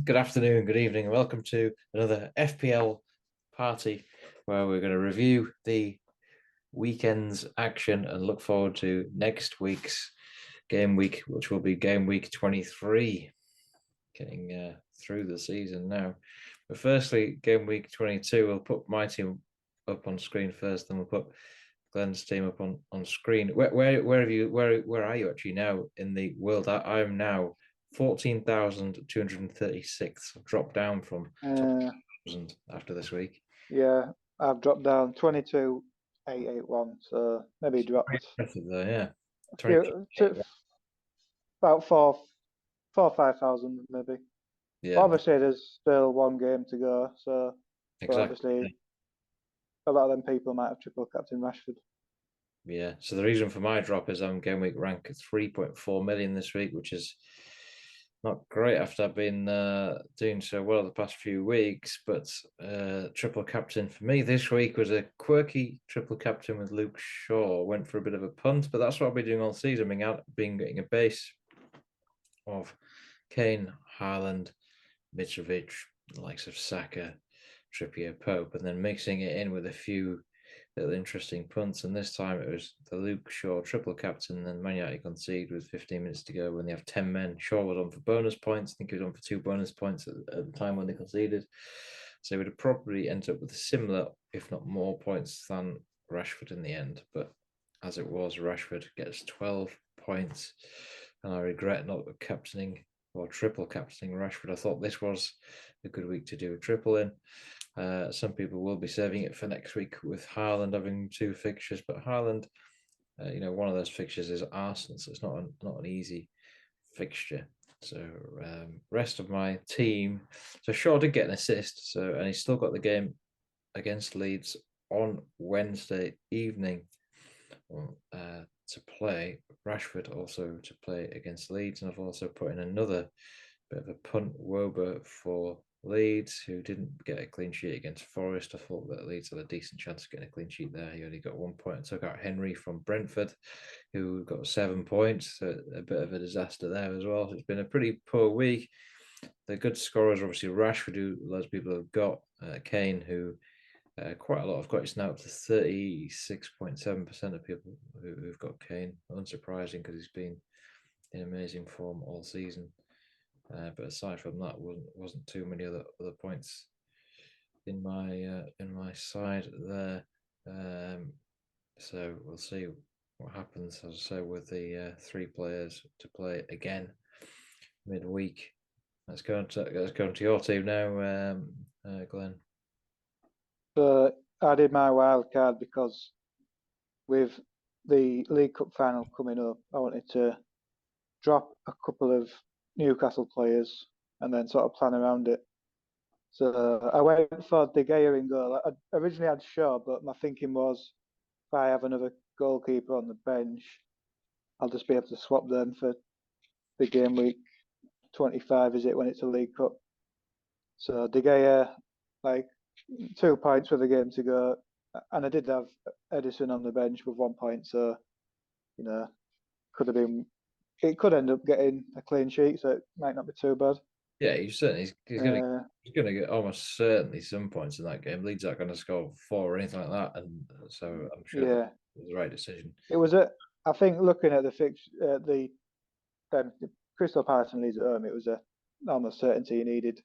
Good afternoon, good evening, and welcome to another FPL party where we're going to review the weekend's action and look forward to next week's game week, which will be game week 23, getting through the season now. But firstly, game week 22, we'll put my team up on screen first, then we'll put Glenn's team up on screen. Where are you actually now in the world? I am now 14,236. I've dropped down from 1,000 after this week. Yeah, I've dropped down 22,881, so maybe dropped impressive though, yeah. About 5,000 maybe. Yeah. But obviously, there's still one game to go, so exactly. Obviously a lot of them people might have triple captain Rashford. Yeah, so the reason for my drop is I'm game week rank at 3.4 million this week, which is not great after I've been doing so well the past few weeks. But triple captain for me this week was a quirky triple captain with Luke Shaw. Went for a bit of a punt, but that's what I'll be doing all season, getting a base of Kane, Haaland, Mitrovic, the likes of Saka, Trippier, Pope, and then mixing it in with a few little interesting punts. And this time it was the Luke Shaw triple captain, and Man United concede with 15 minutes to go when they have 10 men. Shaw was on for bonus points. I think he was on for 2 bonus points at the time when they conceded. So he would have probably ended up with similar, if not more, points than Rashford in the end. But as it was, Rashford gets 12 points, and I regret not captaining or triple captaining Rashford. I thought this was a good week to do a triple in. Some people will be saving it for next week with Haaland having 2 fixtures, but Haaland, one of those fixtures is Arsenal, so it's not an easy fixture. So rest of my team, so Shaw did get an assist, and he's still got the game against Leeds on Wednesday evening to play. Rashford also to play against Leeds, and I've also put in another bit of a punt Woba for Leeds, who didn't get a clean sheet against Forest. I thought that Leeds had a decent chance of getting a clean sheet there. He only got 1 point and took out Henry from Brentford, who got 7 points. So a bit of a disaster there as well. So it's been a pretty poor week. The good scorers are obviously Rashford, who loads of people have got, Kane, who quite a lot have got. It's now up to 36.7% of people who've got Kane. Unsurprising because he's been in amazing form all season. But aside from that, wasn't too many other points in my side there. So we'll see what happens, as I say, with the 3 players to play again midweek. Let's go into your team now, Glenn. So I did my wild card because with the League Cup final coming up, I wanted to drop a couple of Newcastle players and then sort of plan around it. So I went for De Gea in goal. I originally had Shaw, but my thinking was if I have another goalkeeper on the bench, I'll just be able to swap them for the game week 25, is it, when it's a League Cup. So De Gea, 2 points with a game to go. And I did have Edison on the bench with 1 point, so, it could end up getting a clean sheet, so it might not be too bad. Yeah, he's going to get almost certainly some points in that game. Leeds aren't going to score 4 or anything like that, and so I'm sure it was the right decision. It was I think looking at the fixture, the Crystal Palace and Leeds at home, it was almost certainty you needed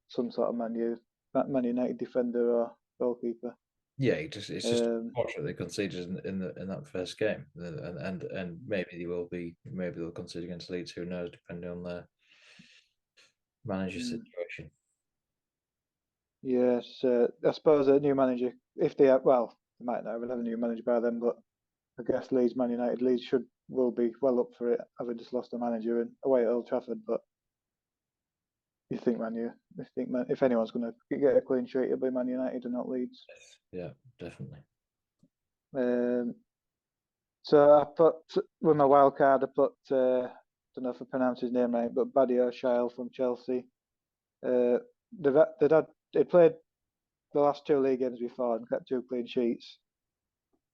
some sort of Man United defender or goalkeeper. Yeah, it's just unfortunate they conceded in that first game, and maybe they'll concede against Leeds. Who knows, depending on their manager situation. Yes, I suppose a new manager, if they have, they might not have a new manager by then, but I guess Man United will be well up for it, having just lost a manager and away at Old Trafford. But you think if anyone's going to get a clean sheet, it'll be Man United and not Leeds. Yeah, definitely. So I put with my wild card. I put don't know if I pronounce his name right, but Badio Shile from Chelsea. They played the last 2 league games before and kept 2 clean sheets.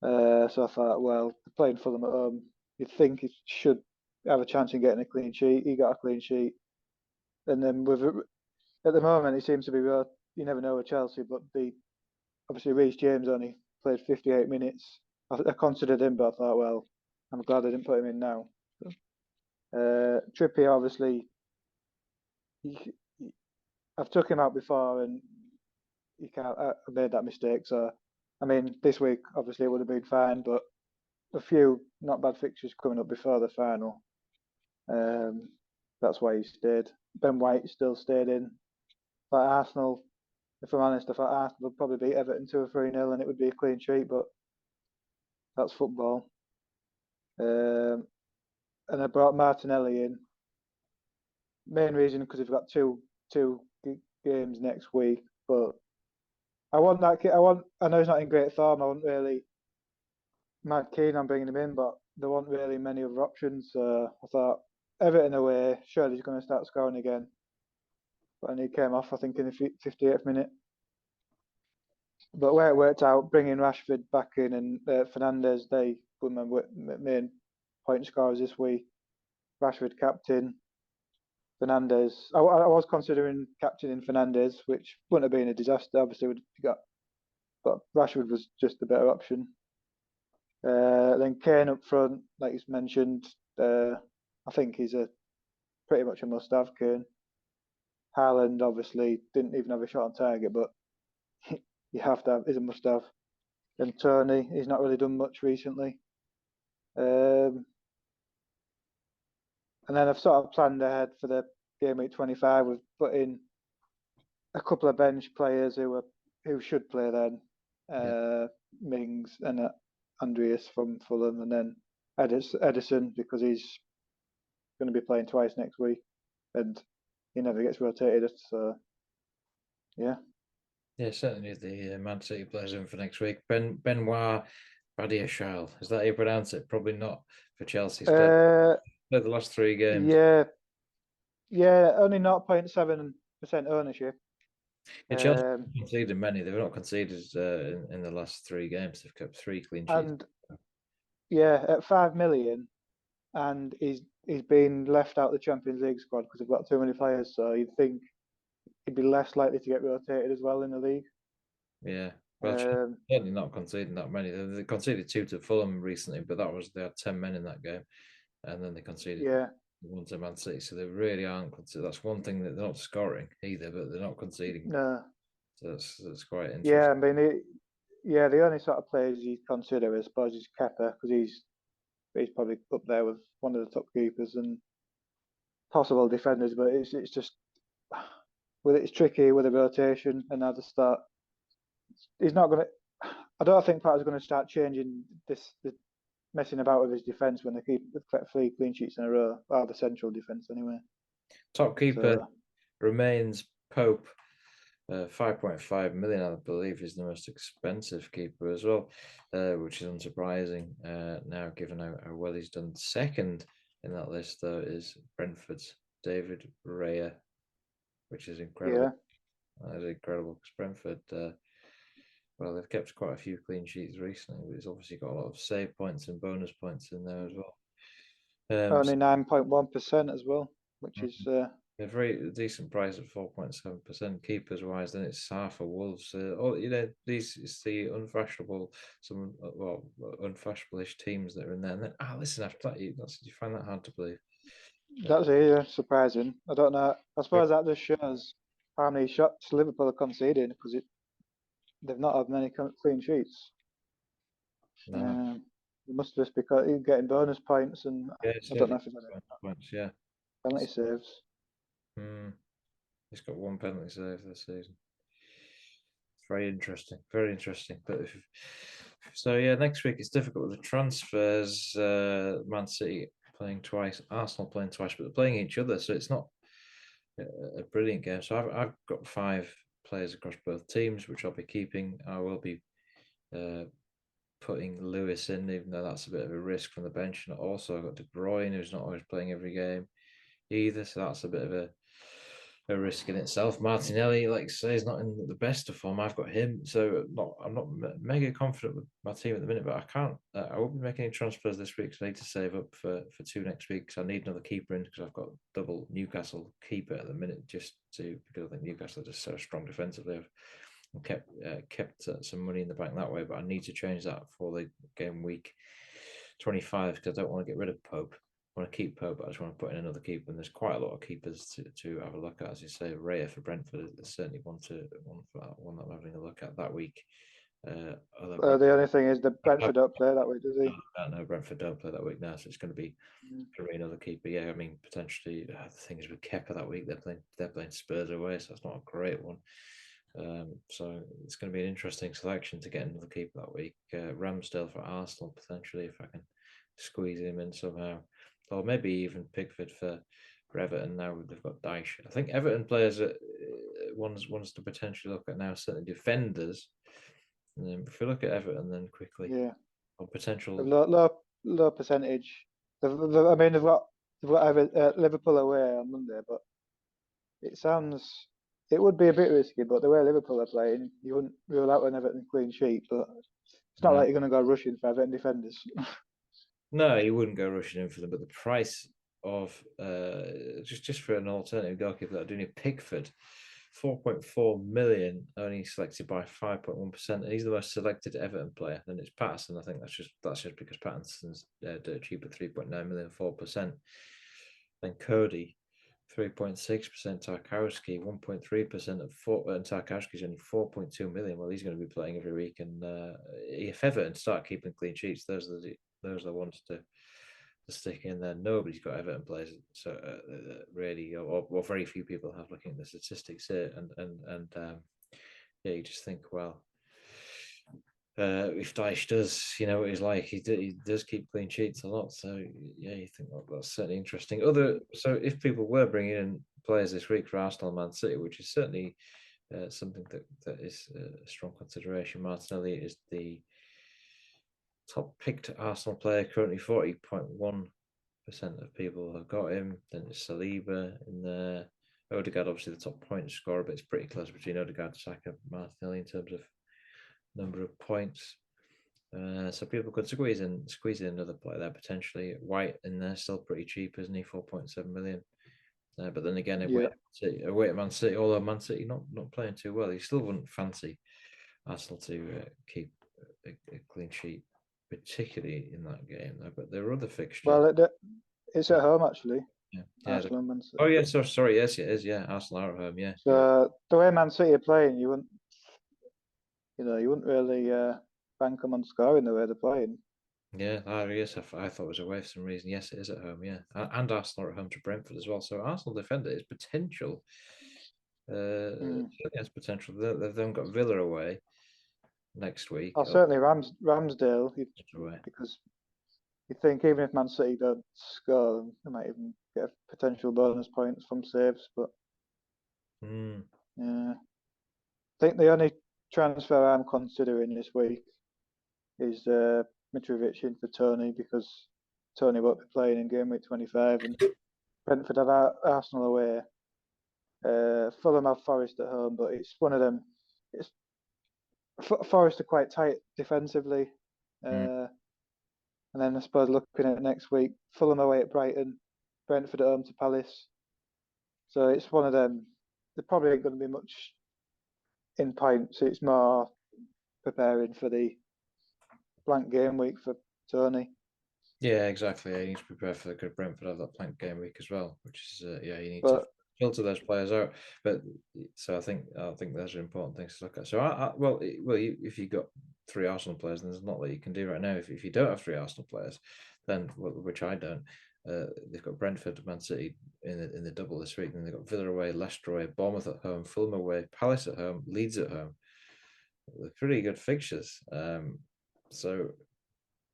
So I thought, well, playing Fulham at home, you'd think he should have a chance in getting a clean sheet. He got a clean sheet, and then at the moment it seems to be. You never know with Chelsea, but obviously Reece James only played 58 minutes. I considered him, but I thought, well, I'm glad I didn't put him in now. Trippier, obviously, I've took him out before, and you can't. I made that mistake. So, I mean, this week obviously it would have been fine, but a few not bad fixtures coming up before the final. That's why he stayed. Ben White still stayed in. But Arsenal, if I'm honest, I thought Arsenal would probably beat Everton 2 or 3-0 and it would be a clean sheet, but that's football. And I brought Martinelli in. Main reason because we've got two games next week, but I want that. I know he's not in great form. I wasn't really mad keen on bringing him in, but there weren't really many other options. So I thought Everton away, surely he's going to start scoring again. But then he came off, I think, in the 58th minute. But where it worked out, bringing Rashford back in and Fernandes, they were my main point scorers this week. Rashford captain, Fernandes. I was considering captaining Fernandes, which wouldn't have been a disaster. Obviously, but Rashford was just the better option. Then Kane up front, like you mentioned, I think he's pretty much a must-have. Kane. Haaland obviously didn't even have a shot on target, but you have to have. He's a must-have. Then Tony, he's not really done much recently. And then I've sort of planned ahead for the Gameweek 25 with putting a couple of bench players who should play then. Mings and Andreas from Fulham, and then Edison because he's going to be playing twice next week, and he never gets rotated. So, yeah. Yeah, certainly the Man City players in for next week. Benoit Badiashile, is that how you pronounce it? Probably not for Chelsea. He's played the last 3 games. Yeah, only 0.7% ownership. Chelsea conceded many. They've not conceded in the last 3 games. They've kept 3 clean sheets. And yeah, at 5 million, and he's been left out of the Champions League squad because they've got too many players. So you'd think he'd be less likely to get rotated as well in the league. Yeah, well, certainly not conceding that many. They conceded 2 to Fulham recently, but they had 10 men in that game, and then they conceded 1 to Man City. So they really aren't conceding. That's one thing that they're not scoring either, but they're not conceding. No, so that's quite interesting. Yeah, I mean, the only sort of players you consider, I suppose, is Kepa because he's probably up there with one of the top keepers and possible defenders. But it's just it's tricky with the rotation and how to start. He's not going to. I don't think Potter's going to start changing messing about with his defence when they keep 3 clean sheets in a row, or the central defence anyway. Top keeper remains Pope. 5.5 million, I believe, is the most expensive keeper as well, which is unsurprising now, given how well he's done. Second in that list, though, is Brentford's David Raya, which is incredible. Yeah. That is incredible because Brentford, well, they've kept quite a few clean sheets recently, but he's obviously got a lot of save points and bonus points in there as well. Only 9.1% as well, which is a very decent price at 4.7% keepers wise. Then it's half of Wolves. It's the unfashionable, unfashionable-ish teams that are in there. And then, listen, after that, you find that hard to believe. That's surprising. I don't know. I suppose that just shows how many shots Liverpool are conceding because they've not had many clean sheets. No. It must just be because he's getting bonus points, and I don't know if he's got points. Yeah, penalty saves. He's got 1 penalty save this season. Very interesting, very interesting. But next week it's difficult with the transfers. Man City playing twice, Arsenal playing twice, but they're playing each other, so it's not a brilliant game. So I've got 5 players across both teams, which I'll be keeping. I will be putting Lewis in, even though that's a bit of a risk from the bench. And also I've got De Bruyne, who's not always playing every game either, so that's a bit of a risk in itself. Martinelli, like I say, is not in the best of form. I've got him, so I'm not mega confident with my team at the minute. But I can't. I won't be making any transfers this week, so I need to save up for 2 next week. Because I need another keeper in because I've got double Newcastle keeper at the minute, just because I think Newcastle are just so strong defensively. I've kept some money in the bank that way, but I need to change that for the game week 25 because I don't want to get rid of Pope. I want to keep Pope, but I just want to put in another keeper. And there's quite a lot of keepers to have a look at, as you say. Raya for Brentford is certainly one that I'm having a look at that week. The only thing is the Brentford don't play that week, does he? No, Brentford don't play that week now, so it's going to be another keeper. Yeah, I mean potentially the thing is with Kepa that week they're playing Spurs away, so that's not a great one. So it's going to be an interesting selection to get another keeper that week. Ramsdale for Arsenal potentially if I can squeeze him in somehow, or maybe even Pickford for Everton. Now they've got Dyche. I think Everton players that ones to potentially look at now, certainly defenders. If we look at Everton, then quickly, or potential low percentage. I mean, they've got Liverpool away on Monday, but it would be a bit risky. But the way Liverpool are playing, you wouldn't rule out an Everton clean sheet. But it's not like you're going to go rushing for Everton defenders. No, you wouldn't go rushing in for them. But the price of just for an alternative goalkeeper that I do need, Pickford. 4.4 million, only selected by 5.1%, and he's the most selected Everton player. And it's Patterson. I think that's just because Patterson's dirt cheap at 3.9 million, 4%. Then Cody, 3.6%. Tarkowski, 1.3% of 4, and Tarkowski's only 4.2 million. Well, he's going to be playing every week, and if Everton start keeping clean sheets, those are the ones to stick in there. Nobody's got Everton players, so really, or very few people have, looking at the statistics here, and yeah, you just think, well, if Dyche does, what he's like, he does keep clean sheets a lot. So yeah, you think, well, that's certainly interesting. So if people were bringing in players this week for Arsenal and Man City, which is certainly something that is a strong consideration. Martinelli is the top picked Arsenal player currently. 40.1% of people have got him. Then it's Saliba in there. Odegaard, obviously the top point scorer, but it's pretty close between Odegaard, Saka, Martinelli in terms of number of points. So people could squeeze in another player there potentially. White in there, still pretty cheap, isn't he? 4.7 million. But then again, away at Man City, although Man City not playing too well, you still wouldn't fancy Arsenal to keep a clean sheet, particularly in that game. But there are other fixtures. Well, it's at home actually. Yeah. Arsenal and Man City. Oh yeah, sorry. Yes, it is. Yeah, Arsenal are at home. Yeah. So the way Man City are playing, you wouldn't really bank them on scoring the way they're playing. Yeah, yes, I thought it was away for some reason. Yes, it is at home. Yeah, and Arsenal are at home to Brentford as well. So Arsenal defender is potential. Has potential. They've then got Villa away next week. Certainly Ramsdale, because you think even if Man City don't score, they might even get a potential bonus points from saves. But yeah, I think the only transfer I'm considering this week is Mitrovic in for Tony, because Tony won't be playing in game week 25, and Brentford have Arsenal away. Fulham have Forest at home, but it's one of them. Forest are quite tight defensively. And then I suppose looking at next week, Fulham away at Brighton, Brentford at home to Palace. So it's one of them. There probably ain't going to be much in points. It's more preparing for the blank game week for Tony. Yeah, exactly. You need to prepare for the Brentford have that blank game week as well, which is you need to filter those players out. But so I think those are important things to look at. So if you've got 3 Arsenal players, then there's not that you can do right now. If you don't have 3 Arsenal players, then which I don't, they've got Brentford, Man City in the double this week, and they've got Villa away, Leicester away, Bournemouth at home, Fulham away, Palace at home, Leeds at home. They're pretty good fixtures. So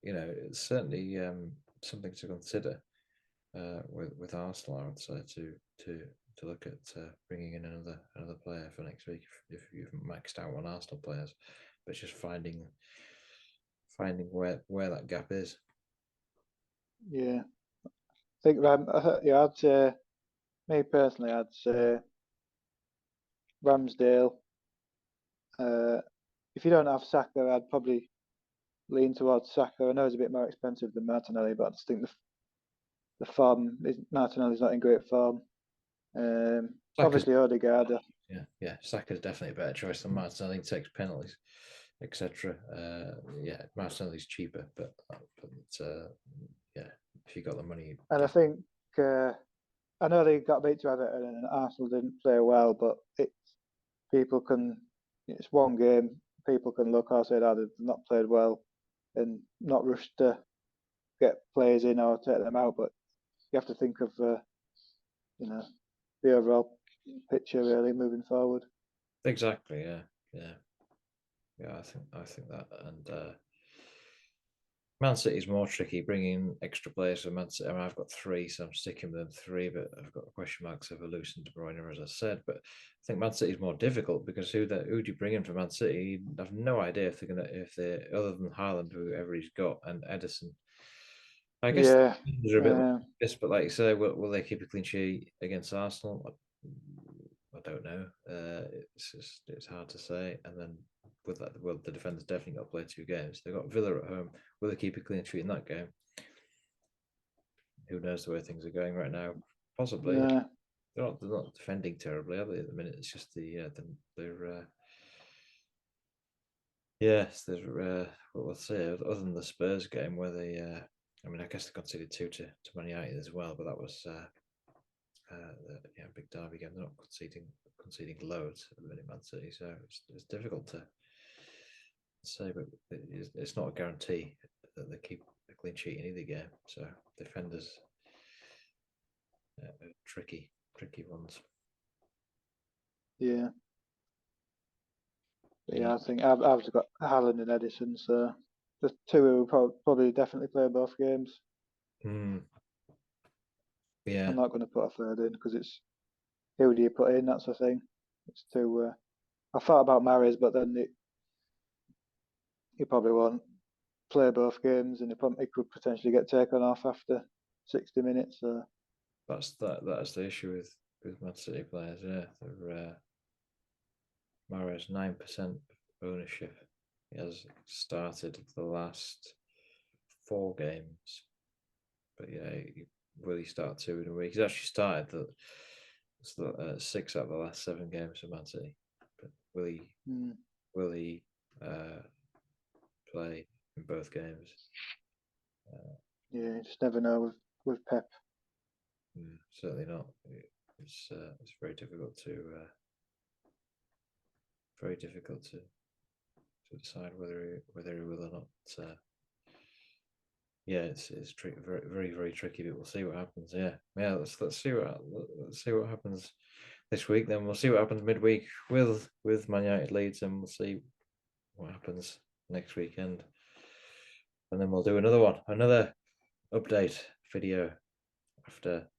it's certainly something to consider with Arsenal. I would say to look at bringing in another player for next week if you've maxed out on Arsenal players, but it's just finding where that gap is. Yeah, I think I'd say, me personally, I'd say Ramsdale. If you don't have Saka, I'd probably lean towards Saka. I know it's a bit more expensive than Martinelli, but I just think the form Martinelli's not in great form. Obviously Odegaard. Yeah. Saka's definitely a better choice than Martinelli. He takes penalties, etc. Martinelli's cheaper, but if you got the money. And I think I know they got beat to Everton and Arsenal didn't play well, but it's one game. People can look or say that they've not played well and not rush to get players in or take them out. But you have to think of the overall picture really moving forward. Exactly. Yeah. I think that, and Man City's more tricky bringing extra players for Man City. I mean, I've got 3, so I'm sticking with them 3, but I've got question marks over Lewis and De Bruyne, as I said. But I think Man City's more difficult because who do you bring in for Man City? I have no idea if they're other than Haaland, whoever he's got, and Edison. I guess they're a bit like this, but like you say, will they keep a clean sheet against Arsenal? I don't know. It's hard to say. And then with that, the defenders definitely got to play 2 games. They've got Villa at home. Will they keep a clean sheet in that game? Who knows the way things are going right now? Possibly. Yeah. They're not defending terribly, are they? At the minute, it's just what we'll say. Other than the Spurs game, where they, I guess they conceded 2 to Man United as well, but that was big derby game. They're not conceding loads at the minute, Man City, so it's difficult to say, but it's not a guarantee that they keep a clean sheet in either game. So defenders tricky ones. Yeah. I think I've got Haaland and Edison, so the 2 who will probably definitely play both games. Yeah. I'm not going to put a third in because it's who do you put in? That's the thing. It's too. I thought about Mahrez, but then he probably won't play both games, and he could potentially get taken off after 60 minutes. So that's the issue with Man City players. Yeah, they're Mahrez 9% ownership. He has started the last 4 games, but will he start 2 in a week? He's actually started 6 out of the last 7 games for Man City. But will he play in both games? You just never know with Pep. Certainly not. It's very difficult to decide whether he will or not. It's very, very, very tricky, but we'll see what happens. Let's see what happens this week. Then we'll see what happens midweek with Man United Leeds, and we'll see what happens next weekend. And then we'll do another update video after,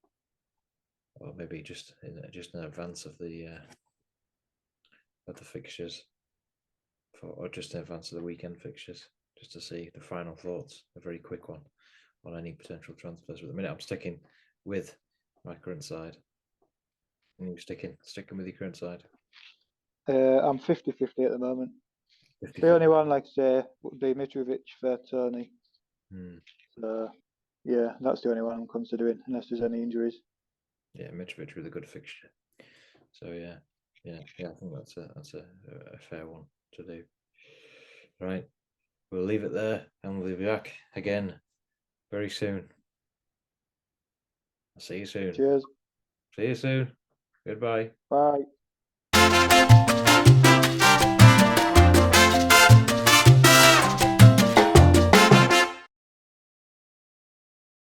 or maybe just in advance of the fixtures, or just in advance of the weekend fixtures, just to see the final thoughts. A very quick one on any potential transfers. But at the minute, I'm sticking with my current side. And you sticking with your current side? I'm 50-50 at the moment. 50-50. The only one, like I say, would be Mitrovic for Tony. So, that's the only one I'm considering, unless there's any injuries. Yeah, Mitrovic with a good fixture. So I think that's a fair one to do. Right, we'll leave it there, and we'll be back again very soon. I'll see you soon. Cheers. See you soon. Goodbye. Bye.